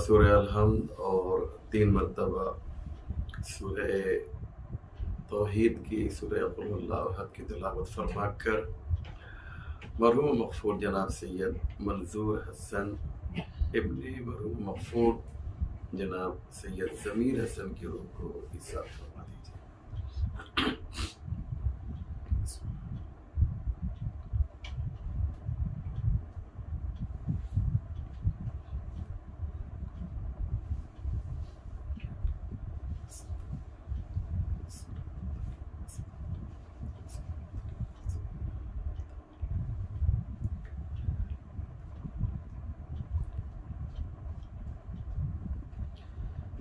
سورہ الحمد اور 3 مرتبہ سورہ توحید کی سورہ قل اللہ احد کی تلاوت فرما کر مرحوم مغفور جناب سید منظور حسن ابن مرحوم مغفور جناب سید ضمیر حسن کی روح کو ایثار فرما دیجیے۔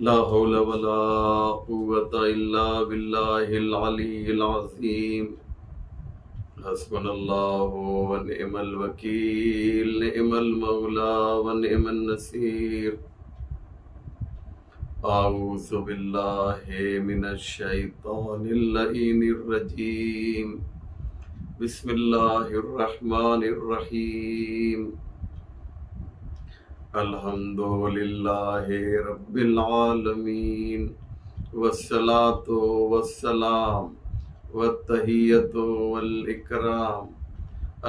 لا حول ولا قوة إلا بالله العلي العظيم حسبنا الله ونعم الوكيل نعم المولى ونعم النصير أعوذ بالله من الشيطان اللعين الرجيم بسم الله الرحمن الرحيم الحمد للہ رب العالمین والصلاة والسلام والتحیۃ والاکرام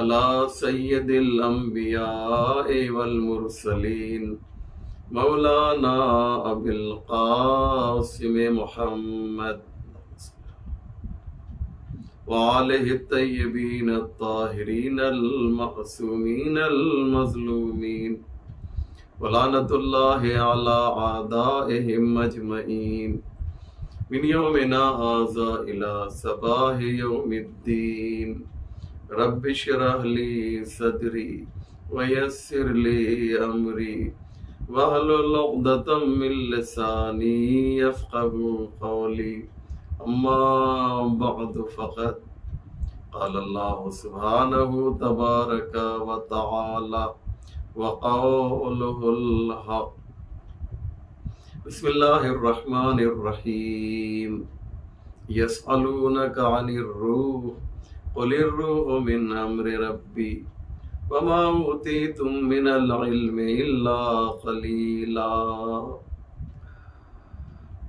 علی سید الانبیاء والمرسلین مولانا ابی القاسم محمد وآلہ الطیبین الطاہرین المعصومین المظلومین ولعنت اللہ علی اعدائہم اجمعین من یومنا ھذا الی صباح یوم الدین رب اشرح لی صدری ویسر لی امری واحلل عقدۃ من لسانی یفقهوا قولی اما بعد فقد قال اللہ سبحانہ تبارک وتعالی وقوله الحق بسم اللہ الرحمن الرحیم یسألونک عن الروح قل الروح من امر ربی وما اوتیتم من العلم الا قلیلا۔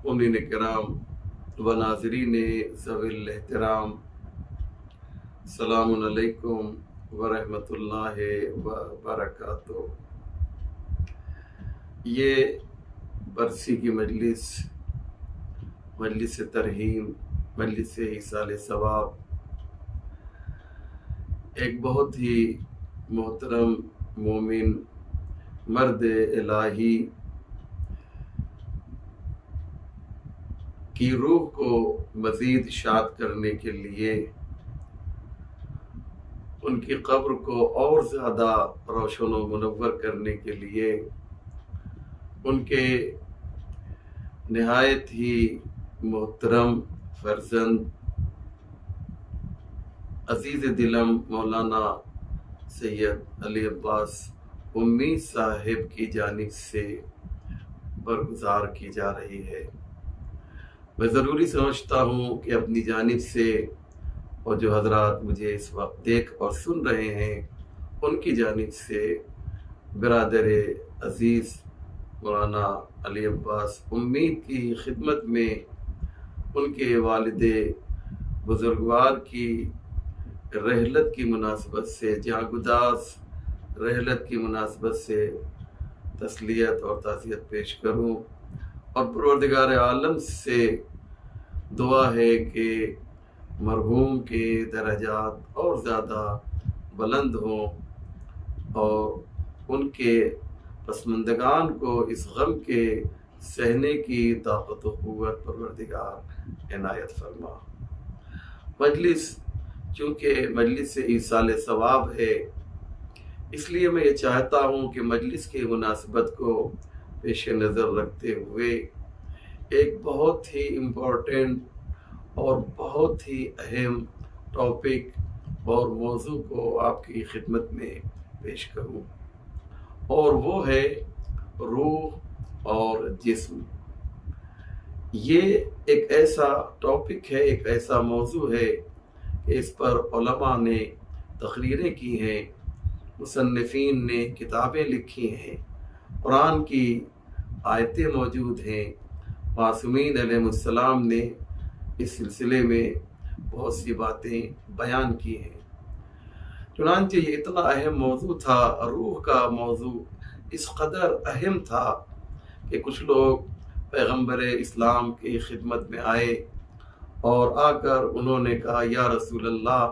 مومنین کرام و ناظرین ذوی الاحترام، السلام علیکم ورحمۃ اللہ وبرکاتہ۔ یہ برسی کی مجلس ترحیم، مجلس ایصال ثواب، ایک بہت ہی محترم مومن مرد الہی کی روح کو مزید شاد کرنے کے لیے، ان کی قبر کو اور زیادہ روشن و منور کرنے کے لیے، ان کے نہایت ہی محترم فرزند عزیز دلم مولانا سید علی عباس امی صاحب کی جانب سے برگزار کی جا رہی ہے۔ میں ضروری سمجھتا ہوں کہ اپنی جانب سے اور جو حضرات مجھے اس وقت دیکھ اور سن رہے ہیں ان کی جانب سے برادر عزیز مولانا علی عباس امی کی خدمت میں ان کے والد بزرگوار کی رحلت کی مناسبت سے، جاں گداز رحلت کی مناسبت سے تسلیت اور تعزیت پیش کروں، اور پروردگار عالم سے دعا ہے کہ مرحوم کے درجات اور زیادہ بلند ہوں اور ان کے پسماندگان کو اس غم کے سہنے کی طاقت و قوت پروردگار عنایت فرما۔ مجلس چونکہ مجلس ایصال ثواب ہے، اس لیے میں یہ چاہتا ہوں کہ مجلس کی مناسبت کو پیش نظر رکھتے ہوئے ایک بہت ہی امپورٹنٹ اور بہت ہی اہم ٹاپک اور موضوع کو آپ کی خدمت میں پیش کروں، اور وہ ہے روح اور جسم۔ یہ ایک ایسا ٹاپک ہے، ایک ایسا موضوع ہے کہ اس پر علماء نے تقریریں کی ہیں، مصنفین نے کتابیں لکھی ہیں، قرآن کی آیتیں موجود ہیں، معصومین علیہ السلام نے اس سلسلے میں بہت سی باتیں بیان کی ہیں۔ چنانچہ یہ اتنا اہم موضوع تھا، روح کا موضوع اس قدر اہم تھا کہ کچھ لوگ پیغمبر اسلام کی خدمت میں آئے اور آ کر انہوں نے کہا، یا رسول اللہ،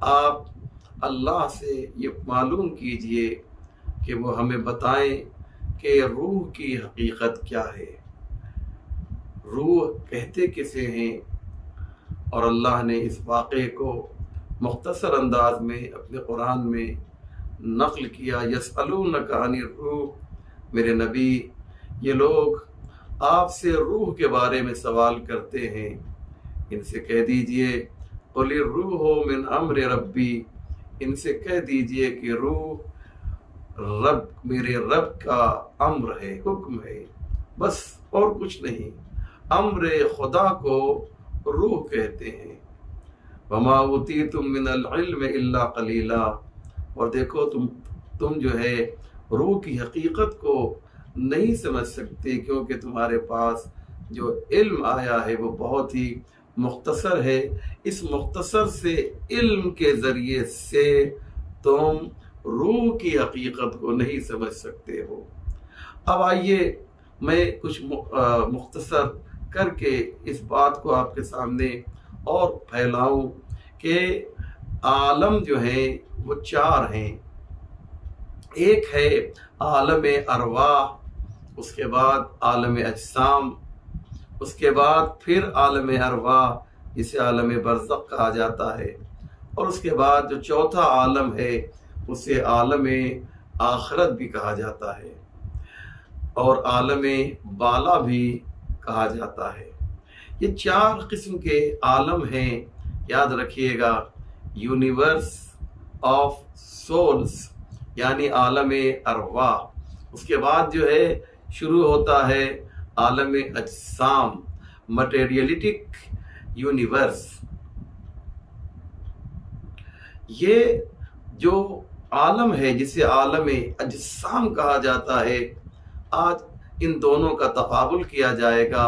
آپ اللہ سے یہ معلوم کیجئے کہ وہ ہمیں بتائیں کہ روح کی حقیقت کیا ہے، روح کہتے کسے ہیں؟ اور اللہ نے اس واقعے کو مختصر انداز میں اپنے قرآن میں نقل کیا، یسألونک عن الروح، میرے نبی یہ لوگ آپ سے روح کے بارے میں سوال کرتے ہیں، ان سے کہہ دیجئے قل الروح من امر ربی، ان سے کہہ دیجئے کہ روح میرے رب کا امر ہے، حکم ہے، بس اور کچھ نہیں۔ امر خدا کو روح کہتے ہیں۔ وما اوتیتم من العلم الا قلیلا، اور دیکھو تم جو ہے روح کی حقیقت کو نہیں سمجھ سکتے، کیونکہ تمہارے پاس جو علم آیا ہے وہ بہت ہی مختصر ہے، اس مختصر سے علم کے ذریعے سے تم روح کی حقیقت کو نہیں سمجھ سکتے ہو۔ اب آئیے میں کچھ مختصر کر کے اس بات کو آپ کے سامنے اور پھیلاؤں کہ عالم جو ہیں وہ چار ہیں۔ ایک ہے عالم ارواح، اس کے بعد عالم اجسام، اس کے بعد پھر عالم ارواح جسے عالم برزخ کہا جاتا ہے، اور اس کے بعد جو چوتھا عالم ہے اسے عالم آخرت بھی کہا جاتا ہے، اور عالم بالا بھی کہا جاتا ہے۔ یہ چار قسم کے عالم ہیں، یاد رکھیے گا، یونیورس آف سولز یعنی عالم ارواح، اس کے بعد جو ہے شروع ہوتا ہے عالم اجسام، مٹیریلٹک یونیورس۔ یہ جو عالم ہے جسے عالم اجسام کہا جاتا ہے، آج ان دونوں کا تقابل کیا جائے گا،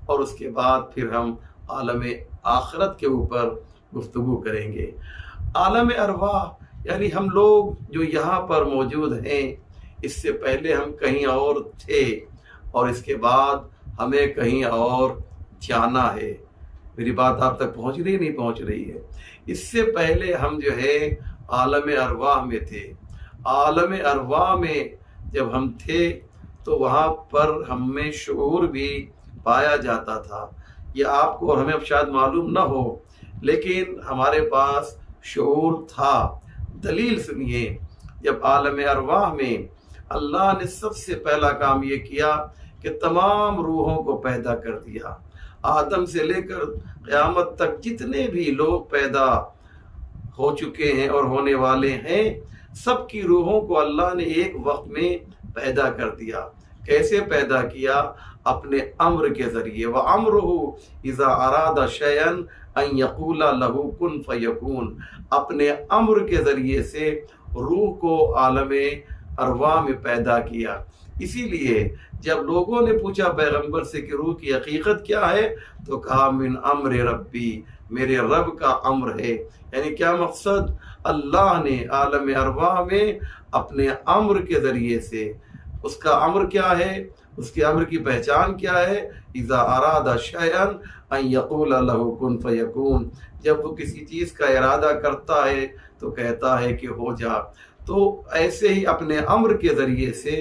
اور اس کے بعد پھر ہم عالم آخرت کے اوپر گفتگو کریں گے۔ عالم ارواح یعنی ہم لوگ جو یہاں پر موجود ہیں، اس سے پہلے ہم کہیں اور تھے، اور اس کے بعد ہمیں کہیں اور جانا ہے۔ میری بات آپ تک پہنچ رہی نہیں پہنچ رہی ہے؟ اس سے پہلے ہم جو ہے عالم ارواح میں تھے۔ عالم ارواح میں جب ہم تھے تو وہاں پر ہم میں شعور بھی پایا جاتا تھا۔ یہ آپ کو اور ہمیں اب شاید معلوم نہ ہو، لیکن ہمارے پاس شعور تھا۔ دلیل سنیے، جب عالم ارواح میں اللہ نے سب سے پہلا کام یہ کیا کہ تمام روحوں کو پیدا کر دیا۔ آدم سے لے کر قیامت تک جتنے بھی لوگ پیدا ہو چکے ہیں اور ہونے والے ہیں، سب کی روحوں کو اللہ نے ایک وقت میں پیدا کر دیا۔ کیسے پیدا کیا؟ اپنے امر کے ذریعے۔ وَأَمْرُهُ إِذَا أَرَادَ شَيْئًا أَن يَقُولَ لَهُ كُن فَيَكُونُ، اپنے امر کے ذریعے سے روح کو عالم ارواح میں پیدا کیا۔ اسی لیے جب لوگوں نے پوچھا پیغمبر سے کہ روح کی حقیقت کیا ہے، تو کہا من امر ربی، میرے رب کا امر ہے۔ یعنی کیا مقصد؟ اللہ نے عالم ارواح میں اپنے امر کے ذریعے سے، اس کا امر کیا ہے، اس کے امر کی پہچان کیا ہے؟ اذا اراد شیئا ان یقول له کن فیکون، جب وہ کسی چیز کا ارادہ کرتا ہے تو کہتا ہے کہ ہو جا۔ تو ایسے ہی اپنے امر کے ذریعے سے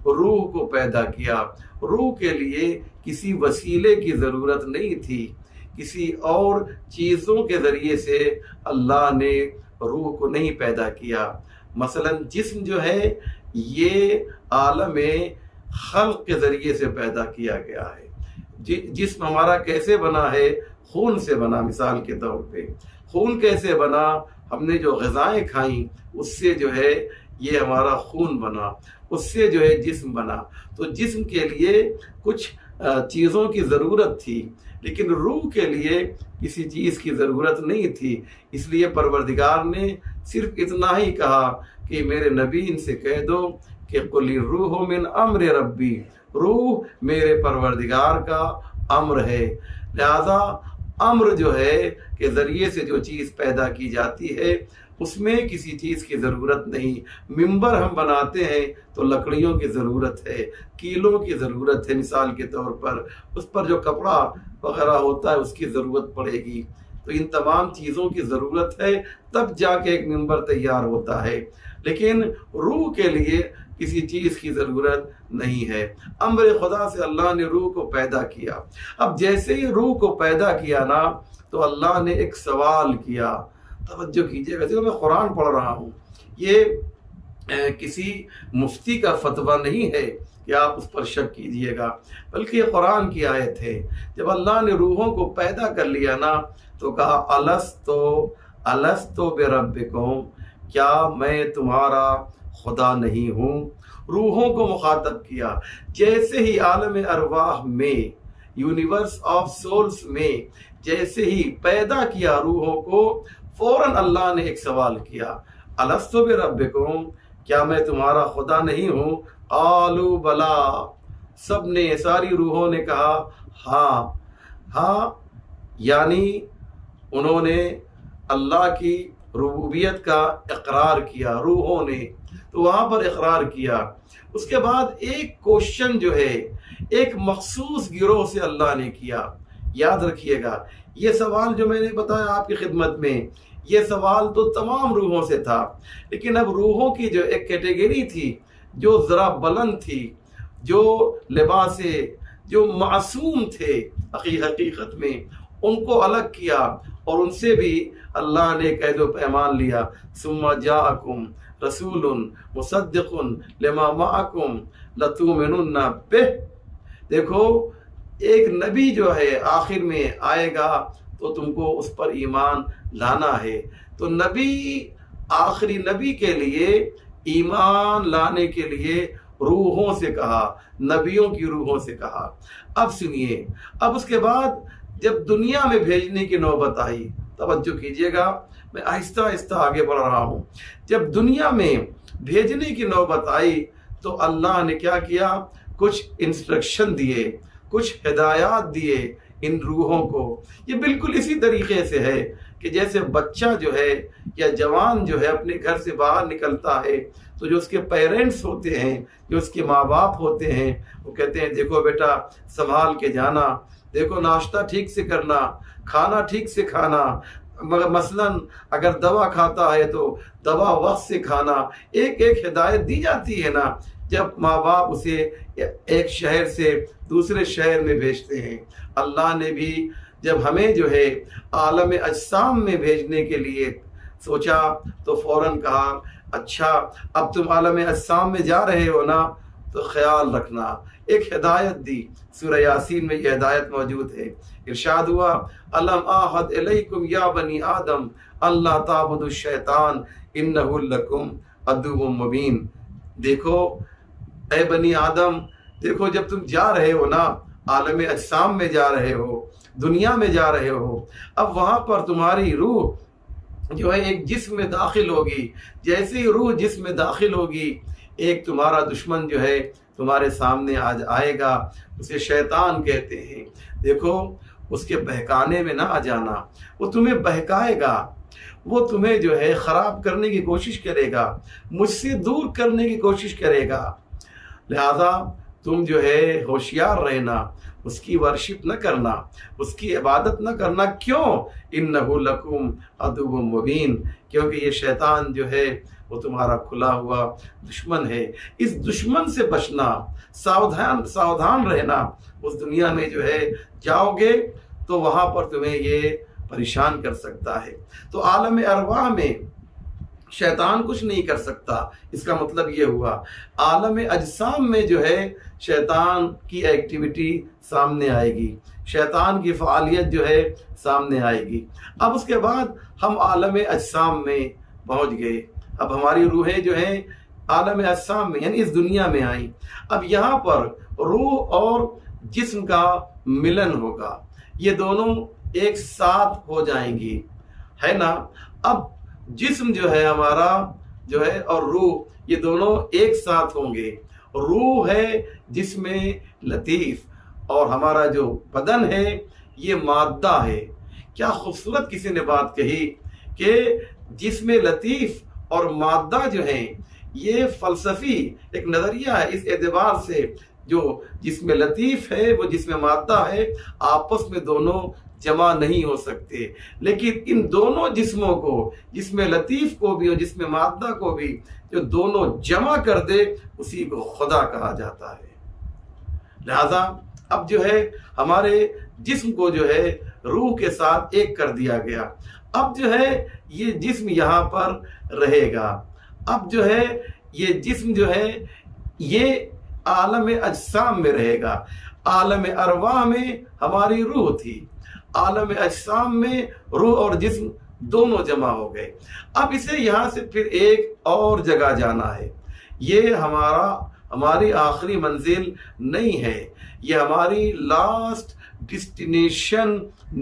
روح کو پیدا کیا۔ روح کے لیے کسی وسیلے کی ضرورت نہیں تھی، کسی اور چیزوں کے ذریعے سے اللہ نے روح کو نہیں پیدا کیا۔ مثلا جسم جو ہے یہ عالم خلق کے ذریعے سے پیدا کیا گیا ہے۔ جسم ہمارا کیسے بنا ہے؟ خون سے بنا۔ مثال کے طور پہ خون کیسے بنا؟ ہم نے جو غذائیں کھائیں اس سے جو ہے یہ ہمارا خون بنا، اس سے جو ہے جسم بنا۔ تو جسم کے لیے کچھ چیزوں کی ضرورت تھی، لیکن روح کے لیے کسی چیز کی ضرورت نہیں تھی، اس لیے پروردگار نے صرف اتنا ہی کہا کہ میرے نبی ان سے کہہ دو کہ قل الروح من امر ربی، روح میرے پروردگار کا امر ہے۔ لہذا امر جو ہے کہ ذریعے سے جو چیز پیدا کی جاتی ہے اس میں کسی چیز کی ضرورت نہیں۔ ممبر ہم بناتے ہیں تو لکڑیوں کی ضرورت ہے، کیلوں کی ضرورت ہے، مثال کے طور پر اس پر جو کپڑا وغیرہ ہوتا ہے اس کی ضرورت پڑے گی، تو ان تمام چیزوں کی ضرورت ہے تب جا کے ایک ممبر تیار ہوتا ہے، لیکن روح کے لیے کسی چیز کی ضرورت نہیں ہے۔ امر خدا سے اللہ نے روح کو پیدا کیا۔ اب جیسے ہی روح کو پیدا کیا نا تو اللہ نے ایک سوال کیا، توجہ کیجیے گا، دیکھو میں قرآن پڑھ رہا ہوں، یہ کسی مفتی کا فتویٰ نہیں ہے کہ آپ اس پر شک کیجئے گا، بلکہ یہ قرآن کی آیت ہے۔ جب اللہ نے روحوں کو پیدا کر لیا نا تو کہا الستو بربکم، کیا میں تمہارا خدا نہیں ہوں؟ روحوں کو مخاطب کیا۔ جیسے ہی عالم ارواح میں، یونیورس آف سولز میں جیسے ہی پیدا کیا روحوں کو، فوراً اللہ نے ایک سوال کیا، الستو بربکم، کیا میں تمہارا خدا نہیں ہوں؟ قالوا بلا، سب نے، ساری روحوں نے کہا ہاں ہاں، یعنی انہوں نے اللہ کی ربوبیت کا اقرار کیا، روحوں نے تو وہاں پر اقرار کیا۔ اس کے بعد ایک کوشچن جو ہے ایک مخصوص گروہ سے اللہ نے کیا، یاد رکھیے گا یہ سوال جو میں نے بتایا آپ کی خدمت میں، یہ سوال تو تمام روحوں سے تھا، لیکن اب روحوں کی جو ایک کیٹیگری تھی جو ذرا بلند تھی، جو لباس جو معصوم تھے حقیقت میں، ان کو الگ کیا اور ان سے بھی اللہ نے قید و پیمان لیا۔ ثم جاءکم رسول مصدق لما معکم لتؤمنن بہ، دیکھو ایک نبی جو ہے آخر میں آئے گا تو تم کو اس پر ایمان لانا ہے۔ تو نبی، آخری نبی کے لیے ایمان لانے کے لیے روحوں سے کہا، نبیوں کی روحوں سے کہا۔ اب سنیے، اب اس کے بعد جب دنیا میں بھیجنے کی نوبت آئی، توجہ کیجئے گا، میں آہستہ آہستہ آگے بڑھ رہا ہوں، جب دنیا میں بھیجنے کی نوبت آئی تو اللہ نے کیا کیا؟ کچھ انسٹرکشن دیے، کچھ ہدایات دیے ان روحوں کو۔ یہ بالکل اسی طریقے سے ہے کہ جیسے بچہ جو ہے یا جوان جو ہے اپنے گھر سے باہر نکلتا ہے تو جو اس کے پیرنٹس ہوتے ہیں، جو اس کے ماں باپ ہوتے ہیں، وہ کہتے ہیں دیکھو بیٹا سنبھال کے جانا، دیکھو ناشتہ ٹھیک سے کرنا، کھانا ٹھیک سے کھانا، مگر مثلاً اگر دوا کھاتا ہے تو دوا وقت سے کھانا، ایک ایک ہدایت دی جاتی ہے نا۔ جب ماں باپ اسے ایک شہر سے دوسرے شہر میں بھیجتے ہیں، اللہ نے بھی جب ہمیں جو ہے عالم اجسام میں بھیجنے کے لیے سوچا تو فوراً کہا اچھا اب تم عالم اجسام میں جا رہے ہو نا تو خیال رکھنا، ایک ہدایت دی۔ سورہ یاسین میں یہ ہدایت موجود ہے، ارشاد ہوا الم اعہد الیکم یا بنی آدم اللہ تعبدوا الشیطان انہ لکم عدو مبین۔ دیکھو اے بنی آدم، دیکھو جب تم جا رہے ہو نا عالم اجسام میں جا رہے ہو، دنیا میں جا رہے ہو، اب وہاں پر تمہاری روح جو ہے ایک جسم میں داخل ہوگی، جیسے ہی روح جسم میں داخل ہوگی ایک تمہارا دشمن جو ہے تمہارے سامنے آج آئے گا، اسے شیطان کہتے ہیں۔ دیکھو اس کے بہکانے میں نہ آ جانا، وہ تمہیں بہکائے گا، وہ تمہیں جو ہے خراب کرنے کی کوشش کرے گا، مجھ سے دور کرنے کی کوشش کرے گا، لہذا تم جو ہے ہوشیار رہنا، اس کی ورشپ نہ کرنا، اس کی عبادت نہ کرنا۔ کیوں؟ انہ لکم عدو مبین، کیونکہ یہ شیطان جو ہے وہ تمہارا کھلا ہوا دشمن ہے۔ اس دشمن سے بچنا، ساودھان رہنا۔ اس دنیا میں جو ہے جاؤ گے تو وہاں پر تمہیں یہ پریشان کر سکتا ہے۔ تو عالم ارواح میں شیطان کچھ نہیں کر سکتا، اس کا مطلب یہ ہوا عالم اجسام میں جو ہے شیطان کی ایکٹیویٹی سامنے آئے گی، شیطان کی فعالیت جو ہے سامنے آئے گی۔ اب اس کے بعد ہم عالم اجسام میں پہنچ گئے، اب ہماری روحیں جو ہیں عالم اجسام میں یعنی اس دنیا میں آئیں۔ اب یہاں پر روح اور جسم کا ملن ہوگا، یہ دونوں ایک ساتھ ہو جائیں گی، ہے نا۔ اب جسم جو ہے ہمارا جو ہے اور روح، یہ دونوں ایک ساتھ ہوں گے۔ روح ہے جسم لطیف اور ہمارا جو بدن ہے یہ مادہ ہے۔ کیا خوبصورت کسی نے بات کہی کہ جسم لطیف اور مادہ جو ہیں یہ فلسفی ایک نظریہ ہے، اس اعتبار سے جو جسم لطیف ہے وہ جسم مادہ ہے، آپس میں دونوں جمع نہیں ہو سکتے، لیکن ان دونوں جسموں کو، جسم لطیف کو بھی اور جسم مادہ کو بھی جو دونوں جمع کر دے اسی کو خدا کہا جاتا ہے۔ لہذا اب جو ہے ہمارے جسم کو جو ہے روح کے ساتھ ایک کر دیا گیا۔ اب جو ہے یہ جسم یہاں پر رہے گا۔ اب جو ہے یہ جسم جو ہے یہ عالم اجسام میں رہے گا۔ عالم ارواح میں ہماری روح تھی، عالم اجسام میں روح اور جسم دونوں جمع ہو گئے۔ اب اسے یہاں سے پھر ایک اور جگہ جانا ہے۔ یہ ہماری آخری منزل نہیں ہے، یہ ہماری لاسٹ ڈیسٹینیشن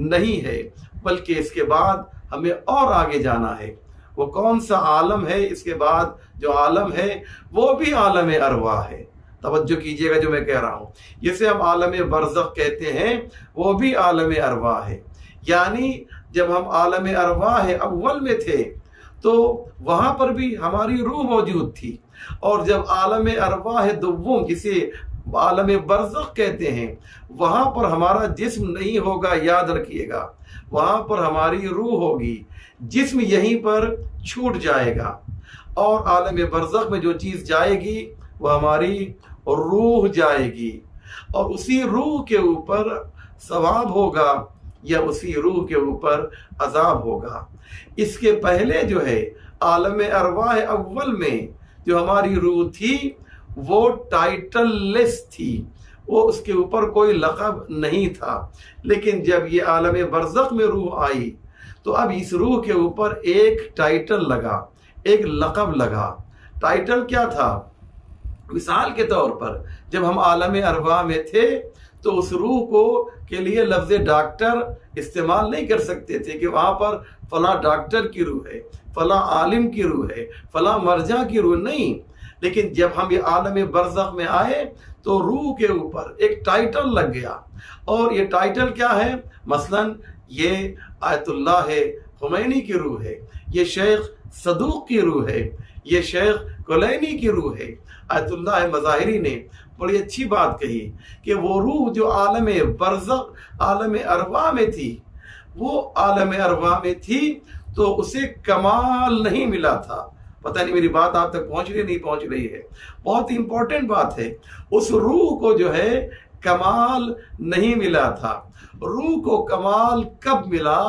نہیں ہے، بلکہ اس کے بعد ہمیں اور آگے جانا ہے۔ وہ کون سا عالم ہے؟ اس کے بعد جو عالم ہے وہ بھی عالم ارواح ہے۔ توجہ کیجئے گا جو میں کہہ رہا ہوں، جسے ہم عالم برزخ کہتے ہیں وہ بھی عالم ارواح ہے۔ یعنی جب ہم عالم ارواح اول میں تھے تو وہاں پر بھی ہماری روح موجود تھی، اور جب عالم ارواح دوم جسے عالم برزخ کہتے ہیں وہاں پر ہمارا جسم نہیں ہوگا، یاد رکھیے گا، وہاں پر ہماری روح ہوگی، جسم یہیں پر چھوٹ جائے گا، اور عالم برزخ میں جو چیز جائے گی وہ ہماری روح جائے گی، اور اسی روح کے اوپر ثواب ہوگا یا اسی روح کے اوپر عذاب ہوگا۔ اس کے پہلے جو ہے عالم ارواح اول میں جو ہماری روح تھی وہ ٹائٹل لیس تھی، وہ اس کے اوپر کوئی لقب نہیں تھا، لیکن جب یہ عالم برزخ میں روح آئی تو اب اس روح کے اوپر ایک ٹائٹل لگا، ایک لقب لگا۔ ٹائٹل کیا تھا؟ مثال کے طور پر جب ہم عالم ارواح میں تھے تو اس روح کو کے لیے لفظ ڈاکٹر استعمال نہیں کر سکتے تھے کہ وہاں پر فلاں ڈاکٹر کی روح ہے، فلاں عالم کی روح ہے، فلاں مرجع کی روح، نہیں۔ لیکن جب ہم یہ عالم برزخ میں آئے تو روح کے اوپر ایک ٹائٹل لگ گیا، اور یہ ٹائٹل کیا ہے؟ مثلا یہ آیت اللہ خمینی کی روح ہے، یہ شیخ صدوق کی روح ہے، یہ شیخ کلینی کی روح ہے۔ آیت اللہ مظاہری نے بڑی اچھی بات کہی کہ وہ روح جو عالم برزخ عالم ارواح میں تھی، وہ عالم ارواح میں تھی تو اسے کمال نہیں ملا تھا۔ پتہ نہیں میری بات آپ تک پہنچ رہی نہیں پہنچ رہی ہے، بہت امپورٹنٹ بات ہے۔ اس روح کو جو ہے کمال نہیں ملا تھا۔ روح کو کمال کب ملا؟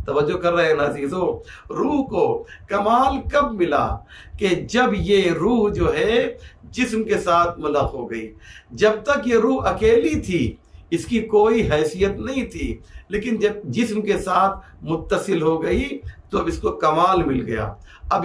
توجہ کر رہے ہیں عزیزو، روح کو کمال کب ملا؟ کہ جب یہ روح جو ہے جسم کے ساتھ ملق ہو گئی۔ جب تک یہ روح اکیلی تھی اس کی کوئی حیثیت نہیں تھی، لیکن جب جسم کے ساتھ متصل ہو گئی تو اب اس کو کمال مل گیا۔ اب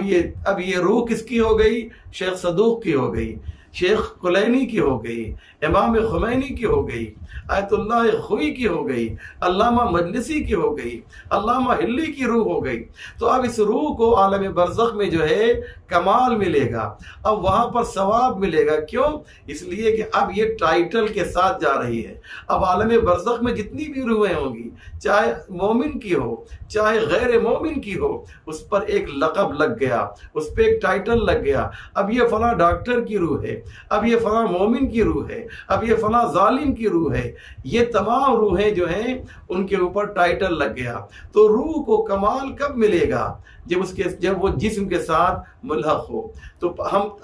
یہ روح کس کی ہو گئی؟ شیخ صدوق کی ہو گئی، شیخ کلینی کی ہو گئی، امام خمینی کی ہو گئی، آیت اللہ خوئی کی ہو گئی، علامہ مجلسی کی ہو گئی، علامہ ہلی کی روح ہو گئی۔ تو اب اس روح کو عالم برزخ میں جو ہے کمال ملے گا، اب وہاں پر ثواب ملے گا۔ کیوں؟ اس لیے کہ اب یہ ٹائٹل کے ساتھ جا رہی ہے۔ اب عالم برزخ میں جتنی بھی روحیں ہوں گی، چاہے مومن کی ہو چاہے غیر مومن کی ہو، اس پر ایک لقب لگ گیا، اس پہ ایک ٹائٹل لگ گیا۔ اب یہ فلاں ڈاکٹر کی روح ہے، اب یہ فلاں مومن کی روح ہے، اب یہ فلاں ظالم کی روح ہے۔ یہ تمام روحیں جو ہیں ان کے اوپر ٹائٹل لگ گیا۔ تو روح کو کمال کب ملے گا؟ جب وہ جسم کے ساتھ ملحق ہو۔ تو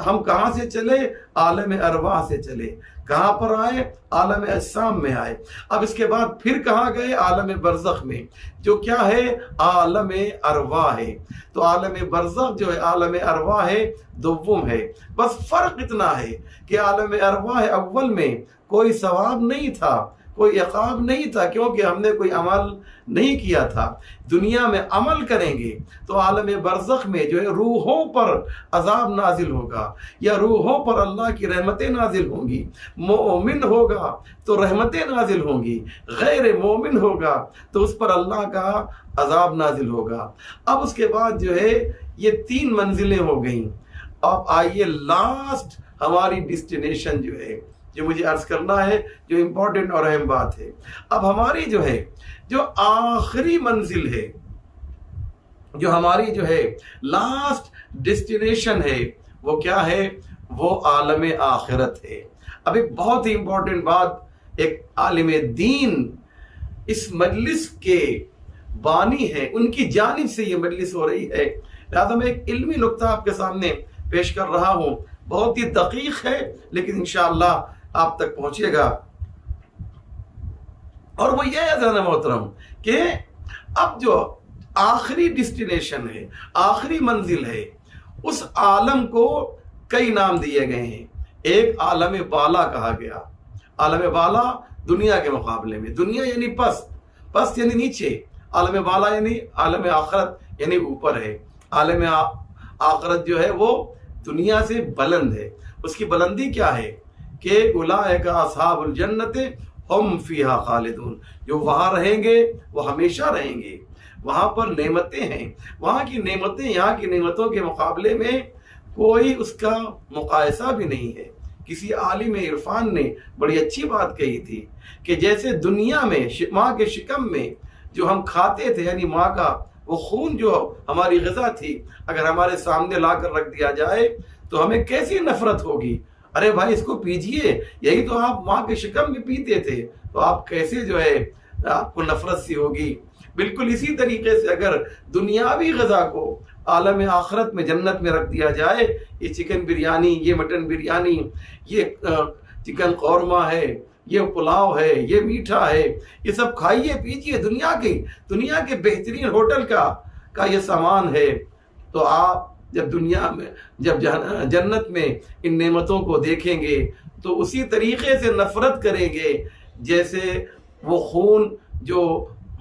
ہم کہاں سے چلے؟ عالم ارواح سے چلے۔ کہاں پر آئے؟ عالم اجسام میں آئے۔ اب اس کے بعد پھر کہاں گئے؟ عالم برزخ میں، جو کیا ہے؟ عالم ارواح ہے۔ تو عالم برزخ جو ہے عالم ارواح ہے دوم ہے۔ بس فرق اتنا ہے کہ عالم ارواح اول میں کوئی ثواب نہیں تھا، کوئی عقاب نہیں تھا، کیونکہ ہم نے کوئی عمل نہیں کیا تھا۔ دنیا میں عمل کریں گے تو عالم برزخ میں جو ہے روحوں پر عذاب نازل ہوگا، یا روحوں پر اللہ کی رحمتیں نازل ہوں گی۔ مومن ہوگا تو رحمتیں نازل ہوں گی، غیر مومن ہوگا تو اس پر اللہ کا عذاب نازل ہوگا۔ اب اس کے بعد جو ہے یہ 3 منزلیں ہو گئیں۔ اب آئیے لاسٹ ہماری ڈیسٹینیشن جو ہے، جو مجھے عرض کرنا ہے، جو امپورٹنٹ اور اہم بات ہے۔ اب ہماری جو ہے جو آخری منزل ہے، جو ہماری جو ہے لاسٹ ڈیسٹینیشن ہے، وہ کیا ہے؟ وہ عالم آخرت ہے۔ اب ایک بہت ہی امپورٹنٹ بات، ایک عالم دین اس مجلس کے بانی ہے، ان کی جانب سے یہ مجلس ہو رہی ہے، لہذا میں ایک علمی نقطہ آپ کے سامنے پیش کر رہا ہوں، بہت ہی دقیق ہے لیکن انشاءاللہ آپ تک پہنچے گا۔ اور وہ یہ ہے زیادہ محترم کہ اب جو آخری ڈیسٹینیشن ہے، آخری منزل ہے، اس عالم کو کئی نام دیے گئے ہیں۔ ایک عالم بالا کہا گیا، عالم بالا دنیا کے مقابلے میں، دنیا یعنی پست یعنی نیچے، عالم بالا یعنی عالم آخرت یعنی اوپر ہے۔ عالم آخرت جو ہے وہ دنیا سے بلند ہے۔ اس کی بلندی کیا ہے کہ اولئک اصحاب الجنت ہم فیہا خالدون، جو وہاں رہیں گے وہ ہمیشہ رہیں گے۔ وہاں پر نعمتیں ہیں، وہاں کی نعمتیں یہاں کی نعمتوں کے مقابلے میں کوئی اس کا مقایسہ بھی نہیں ہے۔ کسی عالم عرفان نے بڑی اچھی بات کہی تھی کہ جیسے دنیا میں ماں کے شکم میں جو ہم کھاتے تھے، یعنی ماں کا وہ خون جو ہماری غذا تھی، اگر ہمارے سامنے لا کر رکھ دیا جائے تو ہمیں کیسی نفرت ہوگی، ارے بھائی اس کو پیجئے، یہی تو آپ ماں کے شکم میں پیتے تھے، تو آپ کیسے جو ہے آپ کو نفرت سی ہوگی۔ بالکل اسی طریقے سے اگر دنیاوی غذا کو عالم آخرت میں جنت میں رکھ دیا جائے، یہ چکن بریانی، یہ مٹن بریانی، یہ چکن قورمہ ہے، یہ پلاؤ ہے، یہ میٹھا ہے، یہ سب کھائیے پیجئے، دنیا کے بہترین ہوٹل کا یہ سامان ہے، تو آپ جب دنیا میں جب جنت میں ان نعمتوں کو دیکھیں گے تو اسی طریقے سے نفرت کریں گے جیسے وہ خون جو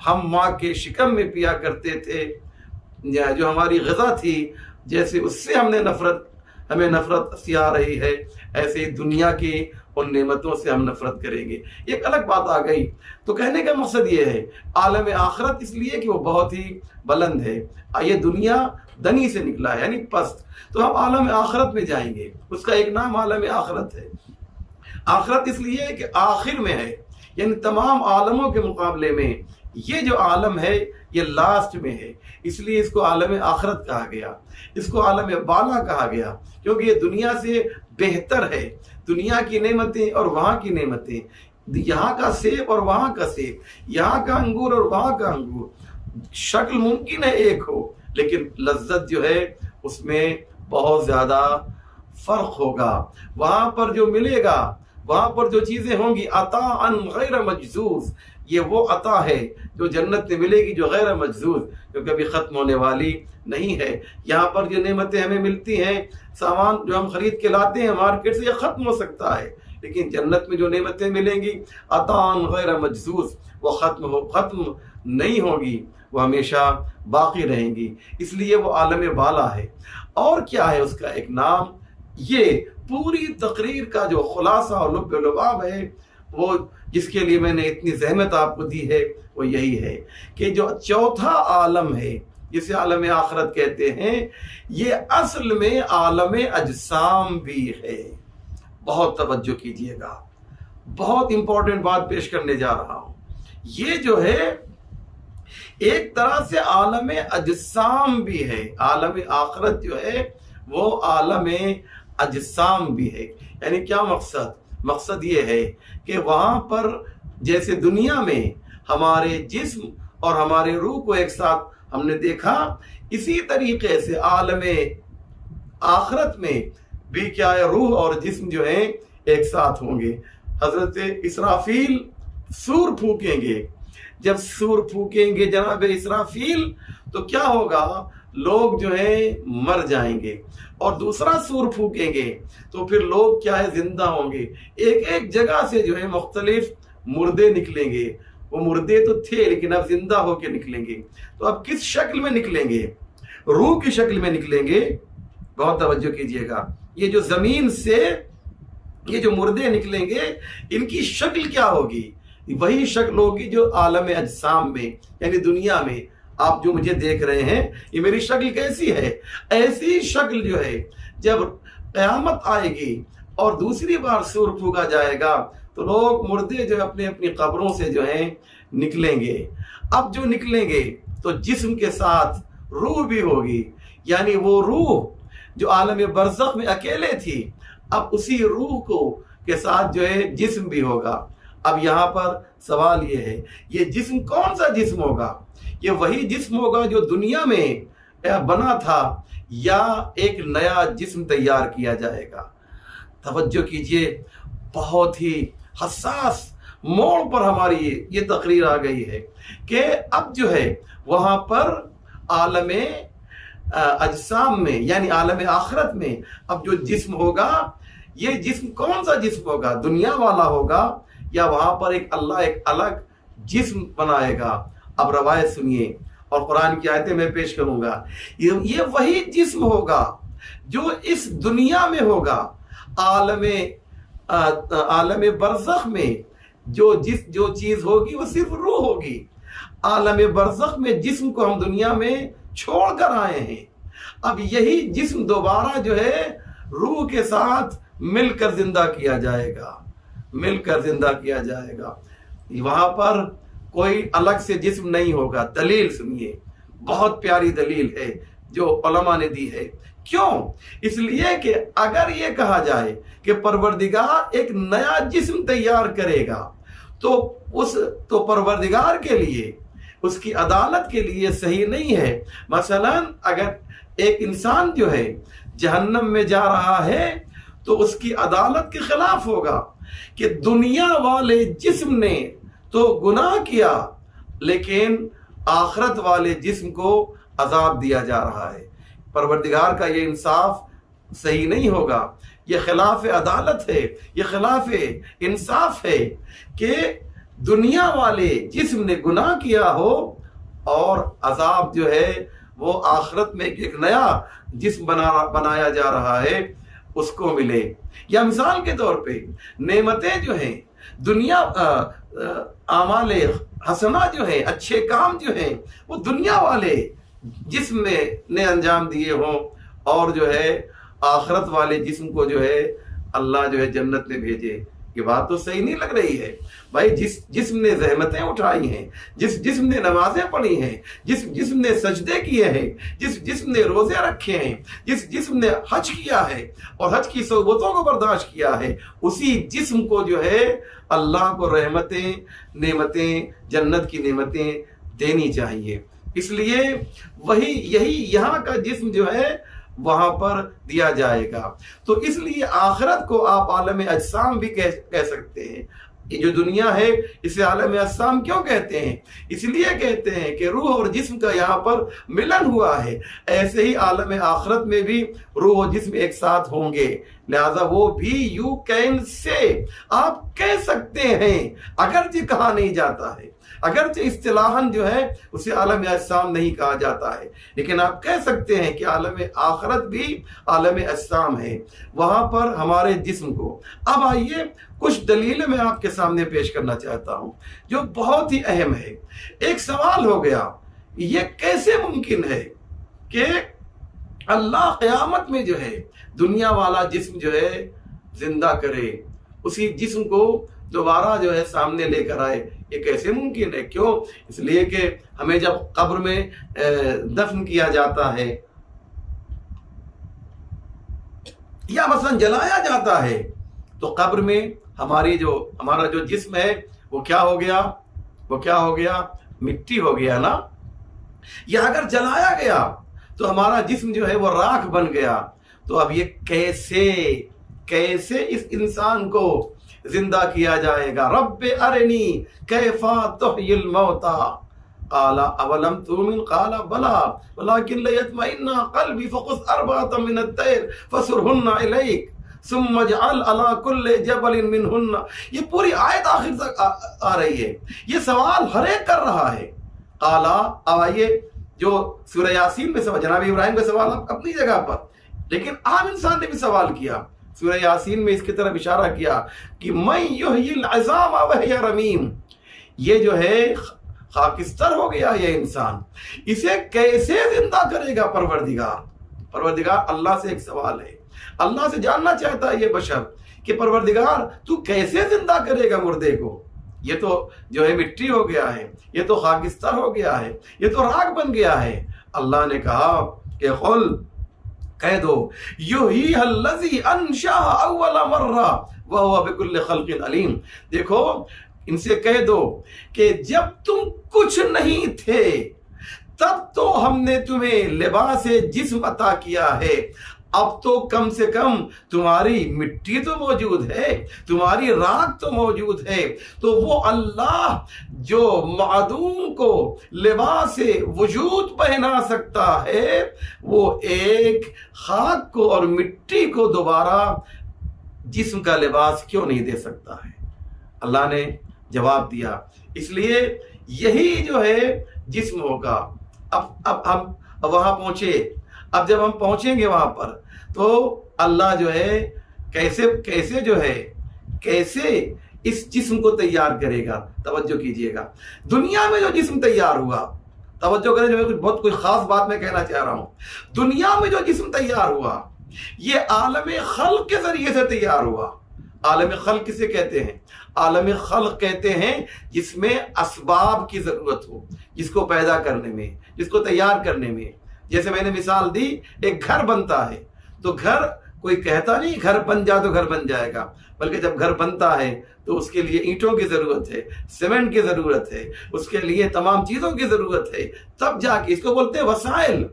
ہم ماں کے شکم میں پیا کرتے تھے، جو ہماری غذا تھی، جیسے اس سے ہمیں نفرت سی آ رہی ہے، ایسے ہی دنیا کی ان نعمتوں سے ہم نفرت کریں گے۔ ایک الگ بات آ گئی۔ تو کہنے کا مقصد یہ ہے عالم آخرت اس لیے کہ وہ بہت ہی بلند ہے، یہ دنیا دنی سے نکلا ہے یعنی پست، تو ہم عالم آخرت میں جائیں گے، اس کا ایک نام عالم آخرت ہے۔ آخرت اس لیے کہ آخر میں ہے، یعنی تمام عالموں کے مقابلے میں یہ جو عالم ہے یہ لاسٹ میں ہے، اس لیے اس کو عالم آخرت کہا گیا، اس کو عالم بالا کہا گیا، کیونکہ یہ دنیا سے بہتر ہے۔ دنیا کی نعمتیں اور وہاں کی نعمتیں، یہاں کا سیب اور وہاں کا سیب، یہاں کا انگور اور وہاں کا انگور، شکل ممکن ہے ایک ہو لیکن لذت جو ہے اس میں بہت زیادہ فرق ہوگا۔ وہاں پر جو ملے گا، وہاں پر جو چیزیں ہوں گی، عطاء غیر مجذوذ، یہ وہ عطا ہے جو جنت میں ملے گی، جو غیر مجذوذ، جو کبھی ختم ہونے والی نہیں ہے۔ یہاں پر جو نعمتیں ہمیں ملتی ہیں، سامان جو ہم خرید کے لاتے ہیں مارکیٹ سے، یہ ختم ہو سکتا ہے، لیکن جنت میں جو نعمتیں ملیں گی عطاء غیر مجذوذ، وہ ختم نہیں ہوگی، وہ ہمیشہ باقی رہیں گی، اس لیے وہ عالم بالا ہے۔ اور کیا ہے اس کا ایک نام؟ یہ پوری تقریر کا جو خلاصہ اور لب و لباب ہے، وہ جس کے لیے میں نے اتنی زحمت آپ کو دی ہے، وہ یہی ہے کہ جو چوتھا عالم ہے جسے عالم آخرت کہتے ہیں، یہ اصل میں عالم اجسام بھی ہے۔ بہت توجہ کیجئے گا، بہت امپورٹنٹ بات پیش کرنے جا رہا ہوں۔ یہ جو ہے ایک طرح سے عالم اجسام بھی ہے، عالم آخرت جو ہے وہ عالم اجسام بھی ہے۔ یعنی کیا مقصد یہ ہے کہ وہاں پر جیسے دنیا میں ہمارے جسم اور ہمارے روح کو ایک ساتھ ہم نے دیکھا، اسی طریقے سے عالم آخرت میں بھی کیا ہے، روح اور جسم جو ہیں ایک ساتھ ہوں گے۔ حضرت اسرافیل سور پھونکیں گے، جب سور پھونکیں گے جناب اسرافیل تو کیا ہوگا، لوگ جو ہیں مر جائیں گے، اور دوسرا سور پھونکیں گے تو پھر لوگ کیا ہے، زندہ ہوں گے۔ ایک ایک جگہ سے جو ہے مختلف مردے نکلیں گے، وہ مردے تو تھے لیکن اب زندہ ہو کے نکلیں گے، تو اب کس شکل میں نکلیں گے؟ روح کی شکل میں نکلیں گے۔ بہت توجہ کیجئے گا، یہ جو زمین سے یہ جو مردے نکلیں گے ان کی شکل کیا ہوگی؟ وہی شکل ہوگی جو عالم اجسام میں یعنی دنیا میں آپ جو مجھے دیکھ رہے ہیں، یہ میری شکل کیسی ہے؟ ایسی شکل جو ہے جب قیامت آئے گی اور دوسری بار سور پھونکا جائے گا تو لوگ مردے جو اپنے اپنی قبروں سے جو ہیں نکلیں گے۔ اب جو نکلیں گے تو جسم کے ساتھ روح بھی ہوگی، یعنی وہ روح جو عالم برزخ میں اکیلے تھی اب اسی روح کو کے ساتھ جو ہے جسم بھی ہوگا۔ اب یہاں پر سوال یہ ہے، یہ جسم کون سا جسم ہوگا؟ یہ وہی جسم ہوگا جو دنیا میں بنا تھا یا ایک نیا جسم تیار کیا جائے گا؟ توجہ کیجئے، بہت ہی حساس موڑ پر ہماری یہ تقریر آ گئی ہے کہ اب جو ہے وہاں پر عالم اجسام میں یعنی عالم آخرت میں اب جو جسم ہوگا، یہ جسم کون سا جسم ہوگا؟ دنیا والا ہوگا یا وہاں پر اللہ ایک الگ جسم بنائے گا؟ اب روایت سنیے اور قرآن کی آیتیں میں پیش کروں گا۔ یہ وہی جسم ہوگا جو اس دنیا میں ہوگا، عالم برزخ میں جو چیز ہوگی وہ صرف روح ہوگی۔ عالم برزخ میں جسم کو ہم دنیا میں چھوڑ کر آئے ہیں، اب یہی جسم دوبارہ جو ہے روح کے ساتھ مل کر زندہ کیا جائے گا، مل کر زندہ کیا جائے گا۔ وہاں پر کوئی الگ سے جسم نہیں ہوگا۔ دلیل سنیے، بہت پیاری دلیل ہے جو علماء نے دی ہے۔ کیوں؟ اس لیے کہ اگر یہ کہا جائے کہ پروردگار ایک نیا جسم تیار کرے گا تو پروردگار کے لیے، اس کی عدالت کے لیے صحیح نہیں ہے۔ مثلا اگر ایک انسان جو ہے جہنم میں جا رہا ہے تو اس کی عدالت کے خلاف ہوگا کہ دنیا والے جسم نے تو گناہ کیا لیکن آخرت والے جسم کو عذاب دیا جا رہا ہے۔ پروردگار کا یہ انصاف صحیح نہیں ہوگا، یہ خلاف عدالت ہے، یہ خلاف انصاف ہے کہ دنیا والے جسم نے گناہ کیا ہو اور عذاب جو ہے وہ آخرت میں ایک نیا جسم بنایا جا رہا ہے اس کو ملے۔ یا مثال کے طور پہ نعمتیں جو ہیں دنیا، اعمال حسنہ جو ہیں، اچھے کام جو ہیں وہ دنیا والے جسم نے انجام دیے ہوں اور جو ہے آخرت والے جسم کو جو ہے اللہ جو ہے جنت میں بھیجے، یہ بات تو صحیح نہیں لگ رہی ہے بھائی۔ جس جسم نے زحمتیں اٹھائی ہیں، جس جسم نے نمازیں پڑھی ہیں، جس جسم نے سجدے کیے ہیں، جس جسم نے روزے رکھے ہیں، جس جسم نے حج کیا ہے اور حج کی صعوبتوں کو برداشت کیا ہے، اسی جسم کو جو ہے اللہ کو رحمتیں، نعمتیں، جنت کی نعمتیں دینی چاہیے۔ اس لیے یہی یہاں کا جسم جو ہے وہاں پر دیا جائے گا۔ تو اس لیے آخرت کو آپ عالم اجسام بھی کہہ سکتے ہیں۔ یہ جو دنیا ہے اسے عالم اجسام کیوں کہتے ہیں؟ اس لیے کہتے ہیں کہ روح اور جسم کا یہاں پر ملن ہوا ہے۔ ایسے ہی عالم آخرت میں بھی روح اور جسم ایک ساتھ ہوں گے، لہذا وہ بھی یو کین سے آپ کہہ سکتے ہیں، اگرچہ کہا نہیں جاتا ہے، اگرچہ اصطلاحاً جو ہے اسے عالم اجسام نہیں کہا جاتا ہے، لیکن آپ کہہ سکتے ہیں کہ عالم آخرت بھی عالم اجسام ہے، وہاں پر ہمارے جسم کو۔ اب آئیے کچھ دلیلیں میں آپ کے سامنے پیش کرنا چاہتا ہوں جو بہت ہی اہم ہے۔ ایک سوال ہو گیا، یہ کیسے ممکن ہے کہ اللہ قیامت میں جو ہے دنیا والا جسم جو ہے زندہ کرے، اسی جسم کو دوبارہ جو ہے سامنے لے کر آئے؟ یہ کیسے ممکن ہے؟ کیوں؟ اس لیے کہ ہمیں جب قبر میں دفن کیا جاتا ہے یا مثلا جلایا جاتا ہے تو قبر میں ہمارا جو جسم ہے وہ کیا ہو گیا؟ مٹی ہو گیا نا۔ یا اگر جلایا گیا تو ہمارا جسم جو ہے وہ راکھ بن گیا۔ تو اب یہ کیسے اس انسان کو زندہ کیا جائے گا؟ رب ارنی کیف تحیی الموتى قال اولم تؤمن قال بلى ولكن ليطمئن قلبي فخذ اربعة من الطير فصرهن اليك ثم اجعل علی کل جبل منہن، یہ پوری آیت آخر تک آ رہی ہے، یہ سوال ہر ایک کر رہا ہے۔ قالا، اب آئیے جو سورہ یاسین میں جناب ابراہیم کا سوال اپنی جگہ پر، لیکن عام انسان نے بھی سوال کیا۔ سورہ یاسین میں اس کی طرف اشارہ کیا کہ من یحیی العظام وہی رمیم، یہ جو ہے خاکستر ہو گیا یہ انسان، اسے کیسے زندہ کرے گا پروردگار؟ پروردگار اللہ سے ایک سوال ہے، اللہ سے جاننا چاہتا ہے یہ بشر کہ پروردگار تو کیسے زندہ کرے گا مردے کو؟ یہ تو جو ہے مٹی ہو گیا ہے، یہ تو خاکستر ہو گیا ہے، یہ تو راکھ بن گیا ہے۔ اللہ نے کہا کہ قل، کہہ دو، یحییھا الذی انشأ اول مرہ وہو بکل خلق علیم، دیکھو ان سے کہہ دو کہ جب تم کچھ نہیں تھے تب تو ہم نے تمہیں لباس جسم عطا کیا ہے، اب تو کم سے کم تمہاری مٹی تو موجود ہے، تمہاری راکھ تو موجود ہے، تو وہ اللہ جو معدوم کو لباس وجود پہنا سکتا ہے، وہ ایک خاک کو اور مٹی کو دوبارہ جسم کا لباس کیوں نہیں دے سکتا ہے؟ اللہ نے جواب دیا، اس لیے یہی جو ہے جسم ہوگا۔ اب ہم وہاں پہنچے، اب جب ہم پہنچیں گے وہاں پر تو اللہ جو ہے کیسے جو ہے کیسے اس جسم کو تیار کرے گا؟ توجہ کیجئے گا، دنیا میں جو جسم تیار ہوا، توجہ کریں، جو بہت کوئی خاص بات میں کہنا چاہ رہا ہوں، دنیا میں جو جسم تیار ہوا یہ عالم خلق کے ذریعے سے تیار ہوا۔ عالم خلق کسے کہتے ہیں؟ عالم خلق کہتے ہیں جس میں اسباب کی ضرورت ہو، جس کو پیدا کرنے میں، جس کو تیار کرنے میں۔ جیسے میں نے مثال دی، ایک گھر بنتا ہے تو گھر کوئی کہتا نہیں گھر بن جا تو گھر بن جائے گا، بلکہ جب گھر بنتا ہے تو اس کے لیے اینٹوں کی ضرورت ہے، سیمنٹ کی ضرورت ہے، اس کے لیے تمام چیزوں کی ضرورت ہے، تب جا کے، اس کو بولتے ہیں وسائل۔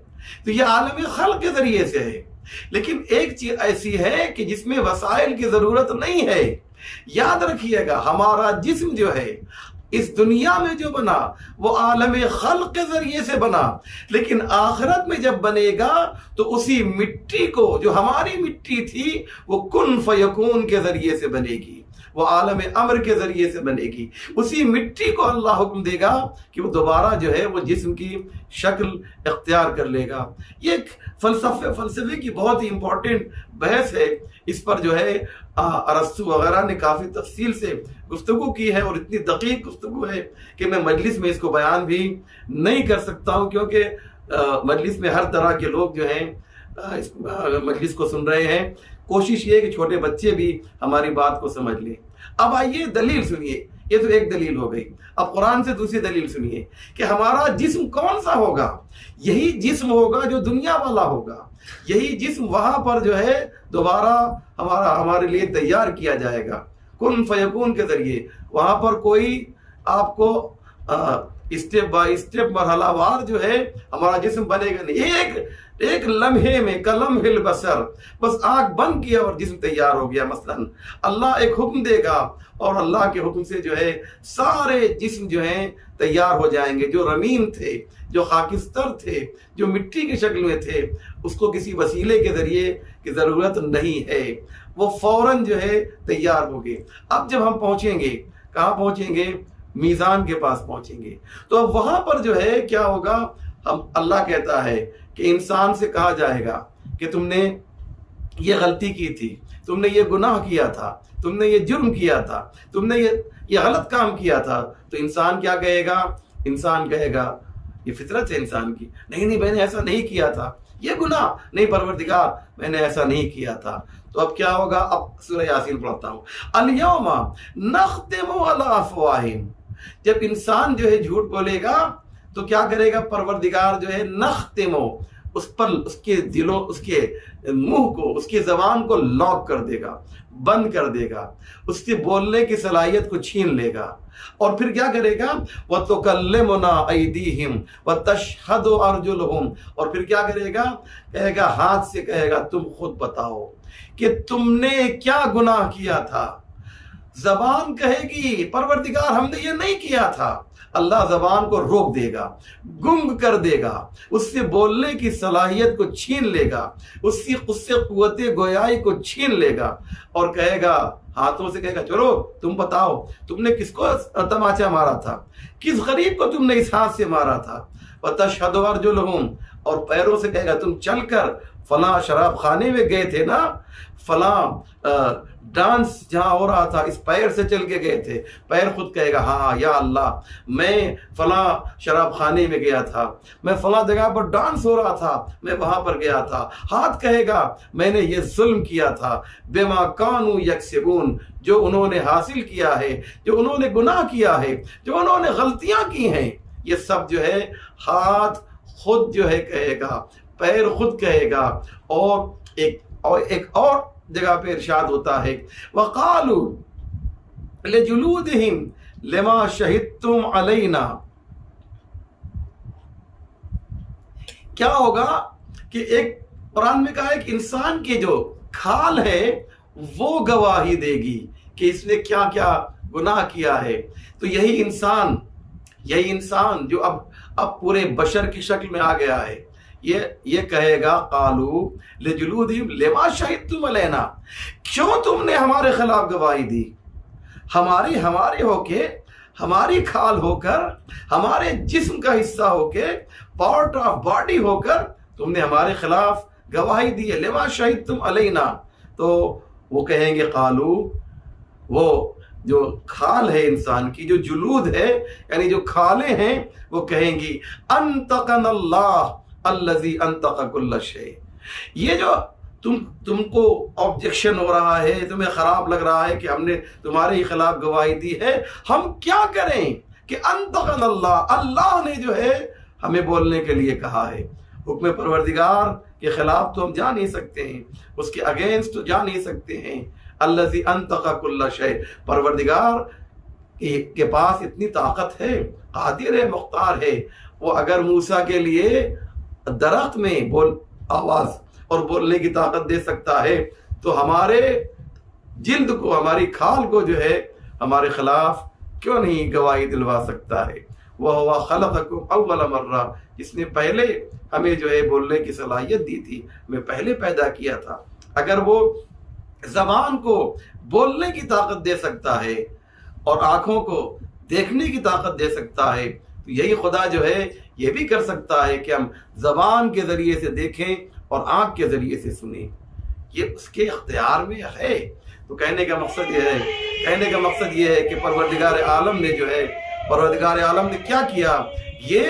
تو یہ عالم خلق کے ذریعے سے ہے، لیکن ایک چیز ایسی ہے کہ جس میں وسائل کی ضرورت نہیں ہے۔ یاد رکھیے گا، ہمارا جسم جو ہے اس دنیا میں جو بنا وہ عالم خلق کے ذریعے سے بنا، لیکن آخرت میں جب بنے گا تو اسی مٹی کو، جو ہماری مٹی تھی، وہ کن فیکون کے ذریعے سے بنے گی، وہ عالم امر کے ذریعے سے بنے گی۔ اسی مٹی کو اللہ حکم دے گا کہ وہ دوبارہ جو ہے وہ جسم کی شکل اختیار کر لے گا۔ یہ ایک فلسفے کی بہت ہی امپورٹنٹ بحث ہے، اس پر جو ہے ارسطو وغیرہ نے کافی تفصیل سے گفتگو کی ہے، اور اتنی دقیق گفتگو ہے کہ میں مجلس میں اس کو بیان بھی نہیں کر سکتا ہوں، کیونکہ مجلس میں ہر طرح کے لوگ جو ہیں اس مجلس کو سن رہے ہیں۔ کوشش یہ ہے کہ چھوٹے بچے بھی ہماری بات کو سمجھ لیں۔ اب آئیے دلیل سنیے، یہ تو ایک دلیل ہو گئی، اب قرآن سے دوسری دلیل سنیے کہ ہمارا جسم کون سا ہوگا؟ یہی جسم ہوگا جو دنیا والا ہوگا، یہی جسم وہاں پر جو ہے دوبارہ ہمارے لیے تیار کیا جائے گا کن فیکون کے ذریعے۔ وہاں پر کوئی آپ کو اسٹیپ بائی اسٹیپ مرحلہ وار جو ہے ہمارا جسم بنے گا نہیں، ایک لمحے میں کلمح البصر، بس آنکھ بند کیا اور جسم تیار ہو گیا۔ مثلا اللہ ایک حکم دے گا اور اللہ کے حکم سے جو ہے سارے جسم جو ہیں تیار ہو جائیں گے۔ جو رمیم تھے، جو خاکستر تھے، جو مٹی کی شکل میں تھے، اس کو کسی وسیلے کے ذریعے کی ضرورت نہیں ہے، وہ فوراً جو ہے تیار ہو گئے۔ اب جب ہم پہنچیں گے، کہاں پہنچیں گے؟ میزان کے پاس پہنچیں گے، تو اب وہاں پر جو ہے کیا ہوگا؟ اللہ کہتا ہے کہ انسان سے کہا جائے گا کہ تم نے یہ غلطی کی تھی، تم نے یہ گناہ کیا تھا، تم نے یہ جرم کیا تھا، تم نے یہ غلط کام کیا تھا، تو انسان کیا کہے گا؟ انسان کہے گا، یہ فطرت ہے انسان کی، نہیں میں نے ایسا نہیں کیا تھا، یہ گناہ نہیں پروردگار میں نے ایسا نہیں کیا تھا۔ تو اب کیا ہوگا؟ اب سورہ یاسین پڑھتا ہوں، الیوم نختم علی افواہہم، جب انسان جو ہے جھوٹ بولے گا تو کیا کرے گا؟ پروردگار جو ہے نختمو، اس پر اس کے دلوں، اس کے منہ کو، اس کی زبان کو لاک کر دے گا، بند کر دے گا، اس کی بولنے کی صلاحیت کو چھین لے گا، اور پھر کیا کرے گا؟ وَتُكَلِّمُنَا أَيْدِيهِمْ وَتَشْهَدُ أَرْجُلُهُمْ، اور پھر کیا کرے گا؟ کہے گا، ہاتھ سے کہے گا تم خود بتاؤ کہ تم نے کیا گناہ کیا تھا۔ زبان کہے گی پروردگار ہم نے یہ نہیں کیا تھا، اللہ زبان کو روک دے گا، گنگ کر دے گا، اس سے بولنے کی صلاحیت کو چھین لے گا، اس سے قوت گویائی کو چھین لے گا، اور کہے گا، ہاتھوں سے کہے گا، چلو تم بتاؤ تم نے کس کو تماچا مارا تھا، کس غریب کو تم نے اس ہاتھ سے مارا تھا، وَتَشْهَدُ أَرْجُلُهُمْ، اور پیروں سے کہے گا تم چل کر فلاں شراب خانے میں گئے تھے نا، فلاں ڈانس جہاں ہو رہا تھا اس پیر سے چل کے گئے تھے، پیر خود کہے گا ہاں یا اللہ میں فلاں شراب خانے میں گیا تھا، میں فلاں جگہ پر ڈانس ہو رہا تھا میں وہاں پر گیا تھا، ہاتھ کہے گا میں نے یہ ظلم کیا تھا، بما کانوا یکسبون، جو انہوں نے حاصل کیا ہے، جو انہوں نے گناہ کیا ہے، جو انہوں نے غلطیاں کی ہیں، یہ سب جو ہے ہاتھ خود جو ہے کہے گا، پیر خود کہے گا۔ اور ایک اور جگہ پہ ارشاد ہوتا ہے، وَقَالُوا لِجُلُودِهِمْ لِمَا شَهِدتُّمْ عَلَيْنَا، کیا ہوگا کہ ایک قرآن میں کہا ہے کہ انسان کی جو کھال ہے وہ گواہی دے گی کہ اس نے کیا کیا گناہ کیا ہے۔ تو یہی انسان جو اب پورے بشر کی شکل میں آ گیا ہے، یہ کہے گا قالو لجلودہم لما شہدتم علینا، کیوں تم نے ہمارے خلاف گواہی دی، ہمارے ہو کے، ہماری کھال ہو کر، ہمارے جسم کا حصہ ہو کے، پارٹ آف باڈی ہو کر تم نے ہمارے خلاف گواہی دی ہے، لما شہدتم علینا۔ تو وہ کہیں گے قالو، وہ جو کھال ہے انسان کی، جو جلود ہے یعنی جو کھالیں ہیں، وہ کہیں گی انطقنا اللہ الذی انطق کل شیء، یہ جو تم کو آبجیکشن ہو رہا ہے، تمہیں خراب لگ رہا ہے کہ ہم نے تمہارے ہی خلاف گواہی دی ہے، ہم کیا کریں کہ انطقنا اللہ، اللہ نے جو ہے ہمیں بولنے کے لیے کہا ہے۔ حکم پروردگار کے خلاف تو ہم جا نہیں سکتے ہیں، اس کے اگینسٹ تو جا نہیں سکتے ہیں۔ الذی انطق کل شیء، پروردگار کے پاس اتنی طاقت ہے، قادر ہے، مختار ہے، وہ اگر موسیٰ کے لیے درخت میں آواز اور بولنے کی طاقت دے سکتا ہے تو ہمارے جلد کو، ہماری کھال کو جو ہے ہمارے خلاف کیوں نہیں گواہی دلوا سکتا ہے۔ وَهُوَ خَلَقَكُمْ أَوَّلَ مَرَّةٍ، جس نے پہلے ہمیں جو ہے بولنے کی صلاحیت دی تھی، ہمیں پہلے پیدا کیا تھا۔ اگر وہ زبان کو بولنے کی طاقت دے سکتا ہے اور آنکھوں کو دیکھنے کی طاقت دے سکتا ہے، تو یہی خدا جو ہے یہ بھی کر سکتا ہے کہ ہم زبان کے ذریعے سے دیکھیں اور آنکھ کے ذریعے سے سنیں، یہ اس کے اختیار میں ہے۔ تو کہنے کا مقصد یہ ہے کہ پروردگار عالم نے جو ہے، پروردگار عالم نے کیا کیا، یہ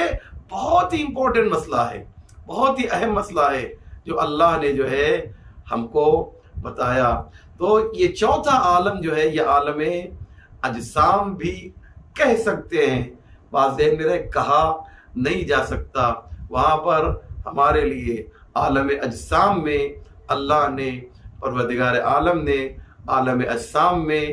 بہت ہی امپورٹنٹ مسئلہ ہے، بہت ہی اہم مسئلہ ہے جو اللہ نے جو ہے ہم کو بتایا۔ تو یہ چوتھا عالم جو ہے، یہ عالم اجسام بھی کہہ سکتے ہیں، بعض ذہن میں رہے کہا نہیں جا سکتا، وہاں پر ہمارے لیے عالم اجسام میں اللہ نے، پروردگار عالم نے عالم اجسام میں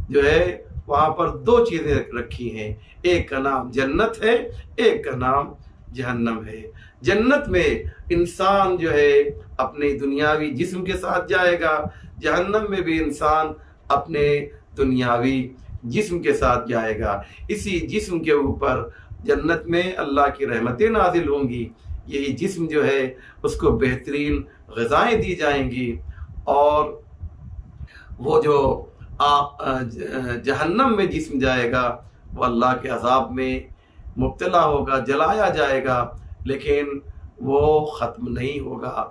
جو ہے وہاں پر دو چیزیں رکھی ہیں، ایک کا نام جنت ہے، ایک کا نام جہنم ہے۔ جنت میں انسان جو ہے اپنے دنیاوی جسم کے ساتھ جائے گا، جہنم میں بھی انسان اپنے دنیاوی جسم کے ساتھ جائے گا۔ اسی جسم کے اوپر جنت میں اللہ کی رحمتیں نازل ہوں گی، یہی جسم جو ہے اس کو بہترین غذائیں دی جائیں گی، اور وہ جو جہنم میں جسم جائے گا وہ اللہ کے عذاب میں مبتلا ہوگا، جلایا جائے گا، لیکن وہ ختم نہیں ہوگا،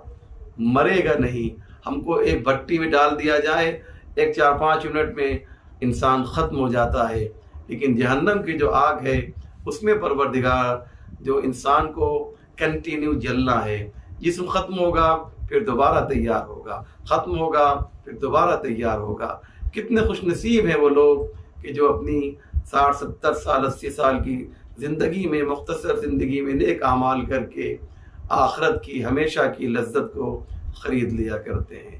مرے گا نہیں۔ ہم کو ایک بھٹی میں ڈال دیا جائے، ایک 4-5 منٹ میں انسان ختم ہو جاتا ہے، لیکن جہنم کی جو آگ ہے اس میں پروردگار جو انسان کو کنٹینیو جلنا ہے، جسم ختم ہوگا پھر دوبارہ تیار ہوگا، ختم ہوگا پھر دوبارہ تیار ہوگا۔ کتنے خوش نصیب ہیں وہ لوگ کہ جو اپنی 60-70 سال 80 سال کی زندگی میں، مختصر زندگی میں نیک اعمال کر کے آخرت کی ہمیشہ کی لذت کو خرید لیا کرتے ہیں۔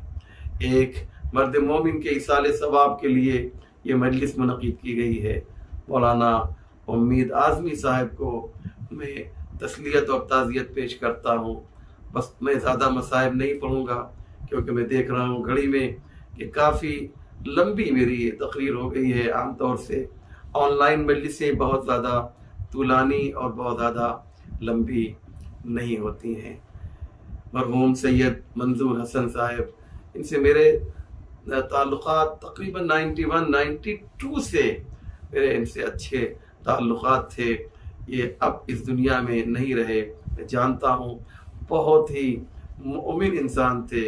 ایک مرد مومن کے ایصال ثواب کے لیے یہ مجلس منعقد کی گئی ہے۔ مولانا امید اعظمی صاحب کو میں تسلیت اور تعزیت پیش کرتا ہوں۔ بس میں زیادہ مصائب نہیں پڑھوں گا کیونکہ میں دیکھ رہا ہوں گھڑی میں کہ کافی لمبی میری تقریر ہو گئی ہے۔ عام طور سے آن لائن مجلسیں بہت زیادہ طولانی اور بہت زیادہ لمبی نہیں ہوتی ہیں۔ مرحوم سید منظور حسن صاحب، ان سے میرے تعلقات تقریباً 91-92 سے میرے ان سے اچھے تعلقات تھے۔ یہ اب اس دنیا میں نہیں رہے۔ میں جانتا ہوں بہت ہی مومن انسان تھے،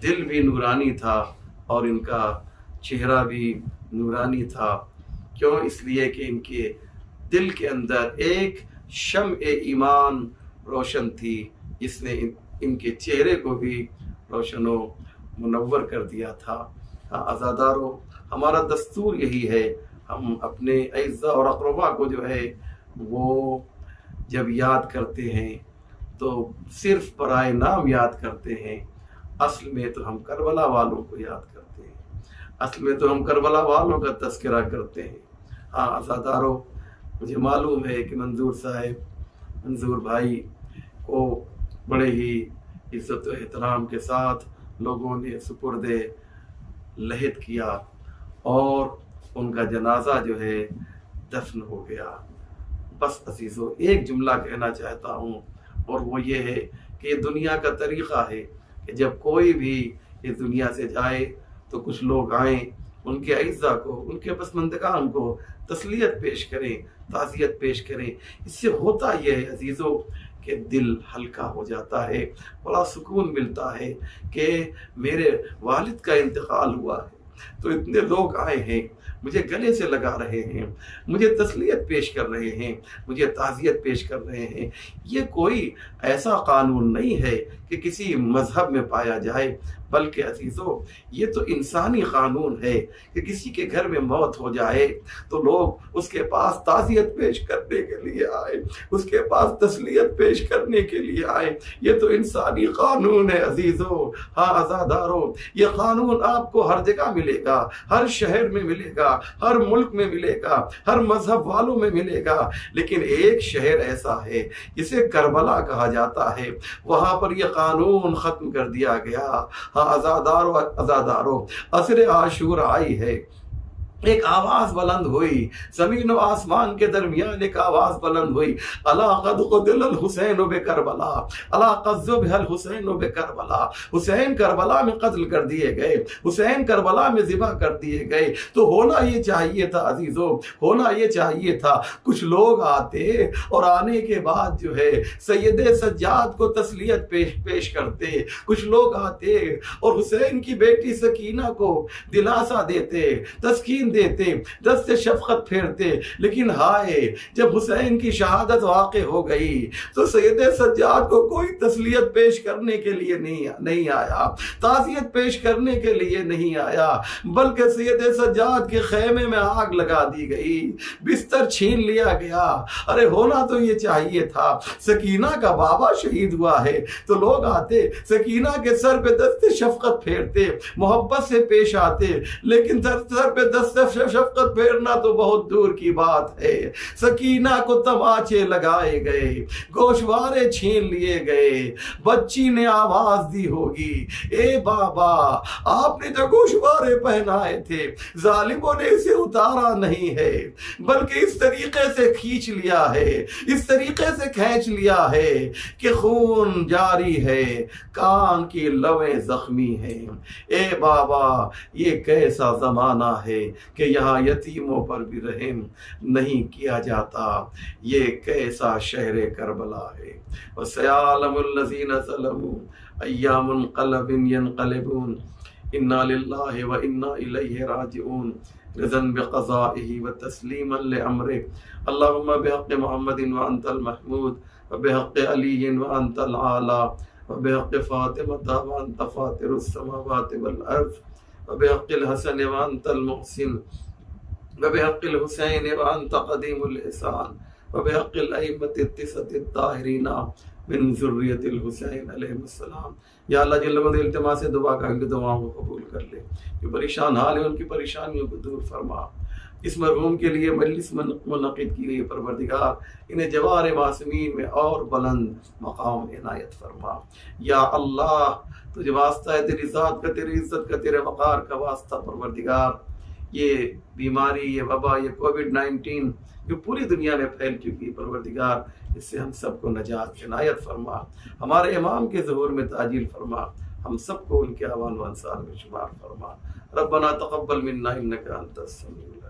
دل بھی نورانی تھا اور ان کا چہرہ بھی نورانی تھا۔ کیوں؟ اس لیے کہ ان کے دل کے اندر ایک شمع ایمان روشن تھی، جس نے ان کے چہرے کو بھی روشن و منور کر دیا تھا۔ عزادارو، ہمارا دستور یہی ہے، ہم اپنے اعزاء اور اقربا کو جو ہے وہ جب یاد کرتے ہیں تو صرف برائے نام یاد کرتے ہیں۔ اصل میں تو ہم کربلا والوں کو یاد کرتے ہیں، اصل میں تو ہم کربلا والوں کا تذکرہ کرتے ہیں۔ عزادارو، مجھے معلوم ہے کہ منظور صاحب، منظور بھائی کو بڑے ہی عزت و احترام کے ساتھ لوگوں نے سپرد لحد کیا اور ان کا جنازہ جو ہے دفن ہو گیا۔ بس عزیزو، ایک جملہ کہنا چاہتا ہوں، اور وہ یہ ہے کہ یہ دنیا کا طریقہ ہے کہ جب کوئی بھی اس دنیا سے جائے تو کچھ لوگ آئیں، ان کے اعزاء کو، ان کے پسماندگان کو تسلیت پیش کریں، تعزیت پیش کریں۔ اس سے ہوتا یہ ہے عزیزو کہ دل ہلکا ہو جاتا ہے، بڑا سکون ملتا ہے کہ میرے والد کا انتقال ہوا ہے تو اتنے لوگ آئے ہیں، مجھے گلے سے لگا رہے ہیں، مجھے تسلیت پیش کر رہے ہیں، مجھے تعزیت پیش کر رہے ہیں۔ یہ کوئی ایسا قانون نہیں ہے کہ کسی مذہب میں پایا جائے، بلکہ عزیزو یہ تو انسانی قانون ہے کہ کسی کے گھر میں موت ہو جائے تو لوگ اس کے پاس تعزیت پیش کرنے کے لیے آئے، اس کے پاس تسلیت پیش کرنے کے لیے آئے۔ یہ تو انسانی قانون ہے عزیزو۔ عزادارو، یہ قانون آپ کو ہر جگہ ملے گا، ہر شہر میں ملے گا، ہر ملک میں ملے گا، ہر مذہب والوں میں ملے گا، لیکن ایک شہر ایسا ہے جسے کربلا کہا جاتا ہے، وہاں پر یہ قانون ختم کر دیا گیا۔ عزادارو، عصر عاشور آئی ہے، ایک آواز بلند ہوئی، زمین و آسمان کے درمیان ایک آواز بلند ہوئی، الا قد قتل الحسین بکربلا، الا قد ذبح الحسین بکربلا۔ حسین کربلا میں قتل کر دیے گئے، حسین کربلا میں ذبح کر دیے گئے۔ تو ہونا یہ چاہیے تھا عزیزو، ہونا یہ چاہیے تھا کچھ لوگ آتے اور آنے کے بعد جو ہے سید سجاد کو تسلیت پیش کرتے، کچھ لوگ آتے اور حسین کی بیٹی سکینہ کو دلاسا دیتے، تسکین دیتے، دست شفقت پھیرتے۔ لیکن ہائے، جب حسین کی شہادت واقع ہو گئی تو سید سجاد کو کوئی تسلیت پیش کرنے کے لیے نہیں آیا، تعزیت پیش کرنے کے لیے نہیں آیا، بلکہ سید سجاد کے خیمے میں آگ لگا دی گئی، بستر چھین لیا گیا۔ ارے ہونا تو یہ چاہیے تھا، سکینہ کا بابا شہید ہوا ہے تو لوگ آتے، سکینہ کے سر پہ دست شفقت پھیرتے، محبت سے پیش آتے، لیکن سر پہ دست شفقت پھیرنا تو بہت دور کی بات ہے۔ سکینہ کو تماچے لگائے گئے، گوشوارے چھین لیے گئے، بچی نے آواز دی ہوگی، اے بابا آپ نے جو گوشوارے پہنائے تھے ظالموں نے اسے اتارا نہیں ہے، بلکہ اس طریقے سے کھینچ لیا ہے، اس طریقے سے کھینچ لیا ہے کہ خون جاری ہے، کان کی لویں زخمی ہیں۔ اے بابا یہ کیسا زمانہ ہے کہ یہاں یتیموں پر بھی رحم نہیں کیا جاتا، یہ کیسا شہر کربلا ہے۔ وَسَيَعْلَمُ الَّذِينَ ظَلَمُوا أَيَّ مُنقَلَبٍ يَنقَلِبُونَ إِنَّا لِلَّهِ وَإِنَّا إِلَيْهِ رَاجِعُونَ رضا بقضائه وتسلیما لأمره اللهم بحق محمد وأنت المحمود وبحق علي وأنت العالى وبحق فاطمة وأنت فاطر السماوات والأرض وبحق الحسن وأنت المحسن وبحق الحسين وأنت قديم الإحسان وبحق الأئمة التسعة الطاهرين من ذریت الحسین علیہ السلام۔ یا اللہ جل وعلا التماس سے دعا کر کے دعاؤں کو قبول کر لے، جو پریشان حال ہے ان کی پریشانیوں کو دور فرما۔ اس مرحوم کے لیے مجلس منعقد کی گئی پروردگار انہیں جوار معصومین میں اور بلند مقام عنایت فرما۔ یا اللہ تجھے واسطہ ہے، تیری ذات کا، تیری عزت کا، تیرے وقار کا واسطہ پروردگار، یہ بیماری، یہ وبا، یہ کووڈ-19 جو پوری دنیا میں پھیل چکی، پروردگار اس سے ہم سب کو نجات عنایت فرما، ہمارے امام کے ظہور میں تعجیل فرما، ہم سب کو ان کے اعوان و انصار میں شمار فرما۔ ربنا تقبل منا انک انت السمیع